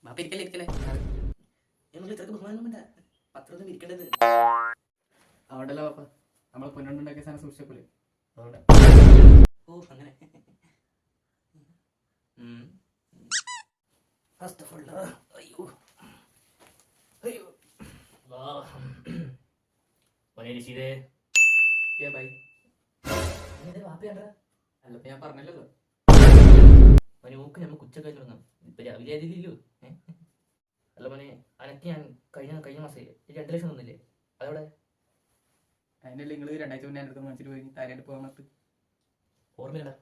ബാപ്പ ഇരിക്കല്ലേ ഇരിക്കല്ലേ നമ്മൾ ഇത്രക്ക് ബഹുമാനം വേണ്ട പത്രമൊന്നും ഇരിക്കേണ്ടത് അവിടെയല്ല പാപ്പ നമ്മളെ പൊന്നുണ്ടാക്കിയ സാധനം സൂക്ഷിച്ചപ്പോലെ അതുകൊണ്ട്. ഓ അങ്ങനെ അയ്യോ അയ്യോ വാപ്പയാണ്ട അല്ലപ്പോ ഞാൻ പറഞ്ഞല്ലോ. നോക്ക് നമുക്ക് ഉച്ചക്ക് തുടങ്ങാം. ഇപ്പൊ രാവിലെ ആയതില്ലല്ലോ. അല്ല മോനെ അനക്ക് ഞാൻ കഴിഞ്ഞ മാസം 2 ലക്ഷം തന്നില്ലേ? അതവിടെ അതിനല്ലേ നിങ്ങൾ 2000 മുന്നേ അടുത്ത് മനസ്സിൽ പോയി താരേന്റെ പോകാൻ പറ്റും. ഓർമ്മയില്ലടാ,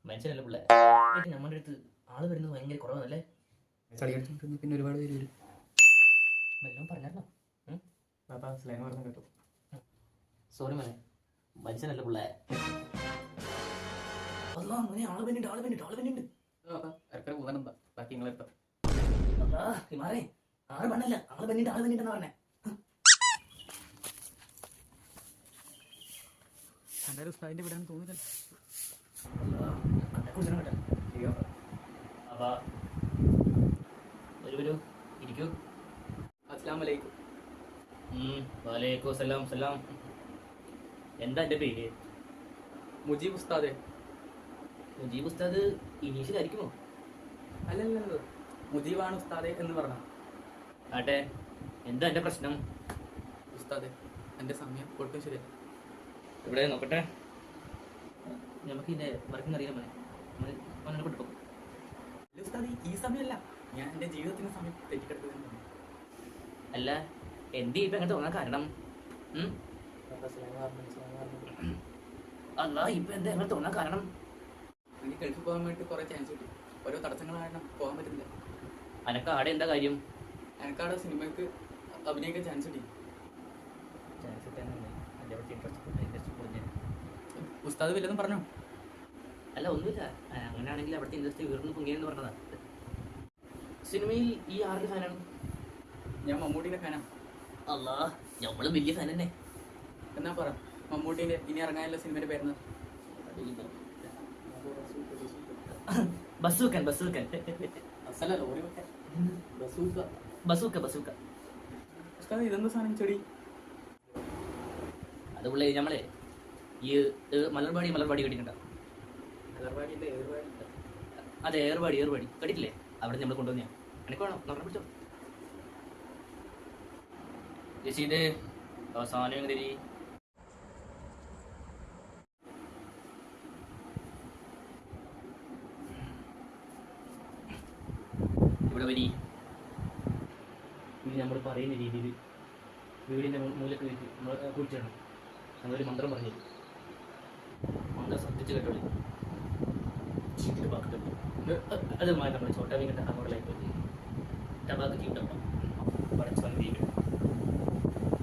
മനുഷ്യനല്ല പിള്ളേ. നമ്മുടെ അടുത്ത് ആള് വരുന്നത് ഭയങ്കര കുറവാണല്ലേ. പിന്നെ ഒരുപാട് പേര് വരും. വല്ലതും പറഞ്ഞായിരുന്നോ? പാപ്പ സ്ലാങ് പറഞ്ഞു കേട്ടോ. സോറി മോനെ, മനുഷ്യനല്ല പിള്ളേ. മോനെ ആള് പെണ്ണിണ്ട്. ഇറക്കര കൂതാനെന്താ ബാക്കി നിങ്ങളെടുത്ത മാറേ ആള് പെണ്ണല്ല, ആള് പെണ്ണിണ്ടെന്നാ പറഞ്ഞേ. എന്തായാലും ഉസ്താദിന്റെ വിടാൻ തോന്നില്ല. വരൂ ഇരിക്കൂ. അസ്സലാമു അലൈക്കും. വലൈക്കും സലാം. എന്താ എന്റെ പേര്? മുജീബ് ഉസ്താദെ. മുജീബ് ഉസ്താദ് ഇനീഷ്യൽ ആയിരിക്കുമോ? അല്ലല്ലോ, മുജീബാണ് ഉസ്താദെ എന്ന് പറഞ്ഞ. ആട്ടെ, എന്താ എന്റെ പ്രശ്നം? ഉസ്താദെ എന്റെ സമയം ഒട്ടും ശരിയല്ല. ഇവിടെ നോക്കട്ടെ, നമുക്ക് ഇതിന്റെ വർക്കിംഗ് അറിയാൻ മോനെ കൊണ്ടുപോകും. ഉസ്താദ് ഈ സമയമല്ല, ഞാൻ എന്റെ ജീവിതത്തിന് സമയം തെറ്റിക്കെടുത്തത്. അല്ല എന്റെ ഇപ്പൊ എങ്ങനെ തോന്നാൻ കാരണം? അല്ല ഇപ്പൊ എന്താ എങ്ങനെ തോന്നാൻ കാരണം? എനിക്ക് ഗൾഫിൽ പോകാൻ വേണ്ടി കുറെ ചാൻസ് കിട്ടി. ഓരോ തടസ്സങ്ങൾ കാരണം പോകാൻ പറ്റുന്നില്ല. അനക്ക് ആടെ എന്താ കാര്യം? എനിക്കവിടെ സിനിമക്ക് അഭിനയിക്കാൻ ചാൻസ് കിട്ടി. ഉസ്താദ് വല്ലതും പറഞ്ഞോ? അല്ല ഒന്നുമില്ല, അങ്ങനെയാണെങ്കിൽ അവിടുത്തെ ഇൻഡസ്ട്രി ഉയർന്നു പൊങ്ങിയെന്ന് പറഞ്ഞതാ. സിനിമയിൽ ഈ ആരുടെ ഫാനാണ്? ഞാൻ മമ്മൂട്ടിയുടെ ഫാനാണ്. അല്ലാ, നമ്മളും വലിയ ഫാൻ തന്നെ. എന്നാ പറ മമ്മൂട്ടിന്റെ ഇനി ഇറങ്ങാനുള്ള സിനിമയുടെ പേരുന്നത്? ബസൂക്കൻ. ഉസ്താദ് ഇതെന്താ സാധനം ചെടി? അതുപോലെ നമ്മളെ ഈ മലർവാടി കണ്ടിട്ടുണ്ടോ? അതെ, ഏർവാടി കണ്ടിട്ടില്ലേ? അവിടെ നമ്മൾ കൊണ്ടുവന്ന എനിക്ക് വേണം നോക്കാൻ പിടിച്ചോ. രസീത് അവസാനം ഇവിടെ വരി. ഇനി നമ്മൾ പറയുന്ന രീതിയിൽ വീടിൻ്റെ മൂലക്ക് വെച്ച് കുഴിച്ചിടണം. നമ്മളൊരു മന്ത്രം പറഞ്ഞു, മന്ത്രം ശ്രദ്ധിച്ച് കേട്ടോളി. അത് മാറി നമ്മൾ ചോട്ടാ വീങ്ങട്ട അങ്ങോട്ടുള്ള ടബാക്ക് ചീട്ടപ്പം പഠിച്ചു